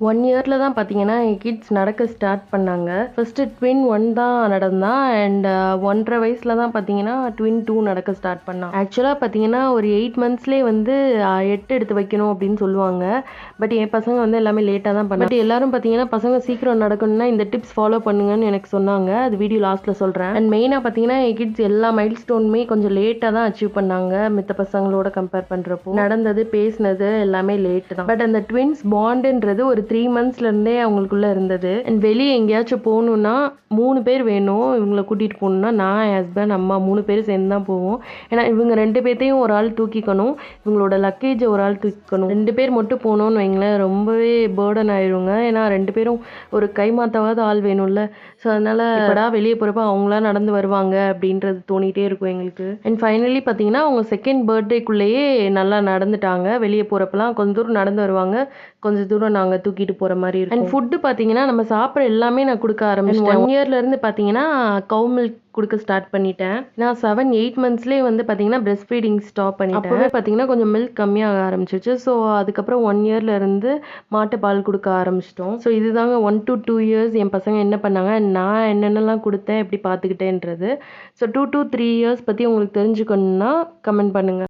1 இயர்ல தான் பார்த்தீங்கன்னா, என் கிட்ஸ் நடக்க ஸ்டார்ட் பண்ணாங்க. ஃபர்ஸ்ட்டு ட்வின் 1 தான் நடந்தான். அண்ட் 1 1/2 வயசுல தான் பார்த்தீங்கன்னா, ட்வின் 2 நடக்க ஸ்டார்ட் பண்ணான். ஆக்சுவலா பார்த்தீங்கன்னா, ஒரு 8 மந்த்ஸ்லயே வந்து 8 எடுத்து வைக்கணும் அப்படின்னு சொல்லுவாங்க. பட் என் பசங்க வந்து எல்லாமே லேட்டா தான் பண்ணாங்க. பட் எல்லாரும் பார்த்தீங்கன்னா, பசங்க சீக்கிரம் நடக்கணும்னா இந்த டிப்ஸ் ஃபாலோ பண்ணுங்கன்னு எனக்கு சொன்னாங்க. அது வீடியோ லாஸ்ட்ல சொல்றேன். அண்ட் மெயினா பார்த்தீங்கன்னா, என் கிட்ஸ் எல்லா மைல் ஸ்டோனுமே கொஞ்சம் லேட்டா தான் அச்சீவ் பண்ணாங்க. மித்த பசங்களோட கம்பேர் பண்றப்போ. நடந்தது, பேசினது எல்லாமே லேட் தான். பட் அந்த ட்வின்ஸ் பாண்டுன்றது ஒரு 3 மந்த்ஸ்ல இருந்தே அவங்களுக்குள்ள இருந்தது. அண்ட் வெளியே எங்கேயாச்சும் போகணும்னா 3 பேர் வேணும். இவங்கள கூட்டிட்டு போகணும்னா நான், என் ஹஸ்பண்ட், அம்மா 3 பேரும் சேர்ந்து தான் போவோம். ஏன்னா இவங்க 2 பேர்த்தையும் ஒரு ஆள் தூக்கிக்கணும். இவங்களோட லக்கேஜை ஒரு ஆள் தூக்கிக்கணும். 2 பேர் மட்டும் போனோம்னு வைங்களேன், ரொம்பவே பேர்டன் ஆயிருங்க. ஏன்னா 2 பேரும் ஒரு கைமாத்தாவது ஆள் வேணும்ல. ஸோ அதனால எப்படா வெளியே போகிறப்ப அவங்களா நடந்து வருவாங்க அப்படின்றது தோணிகிட்டே இருக்கும் எங்களுக்கு. அண்ட் ஃபைனலி பார்த்தீங்கன்னா அவங்க செகண்ட் பர்த்டேக்குள்ளேயே நல்லா நடந்துட்டாங்க. வெளியே போகிறப்பெல்லாம் கொஞ்சம் தூரம் நடந்து வருவாங்க, கொஞ்சம் தூரம் நாங்கள் தூக்கிட்டு போகிற மாதிரி இருக்கும். அண்ட் ஃபுட்டு பார்த்தீங்கன்னா நம்ம சாப்பிட்ற எல்லாமே நான் கொடுக்க ஆரம்பிச்சிட்டேன். 1 இயர்லேருந்து பார்த்தீங்கன்னா கவு மில்க் கொடுக்க ஸ்டார்ட் பண்ணிட்டேன். நான் 7 8 மந்த்ஸ்லேயே வந்து பார்த்தீங்கன்னா பிரெஸ்ட் ஃபீடிங் ஸ்டாப் பண்ணிட்டேன். அப்போவே பார்த்தீங்கன்னா கொஞ்சம் மில்க் கம்மியாக ஆரம்பிச்சிச்சு. ஸோ அதுக்கப்புறம் 1 இயர்லேருந்து மாட்டுப்பால் கொடுக்க ஆரம்பிச்சிட்டோம். ஸோ இதுதாங்க 1 to 2 இயர்ஸ் என் பசங்க என்ன பண்ணாங்க, நான் என்னென்னலாம் கொடுத்தேன், எப்படி பார்த்துக்கிட்டேன்றது. ஸோ 2 to 3 இயர்ஸ் பற்றி உங்களுக்கு தெரிஞ்சுக்கணுன்னா கமெண்ட் பண்ணுங்கள்.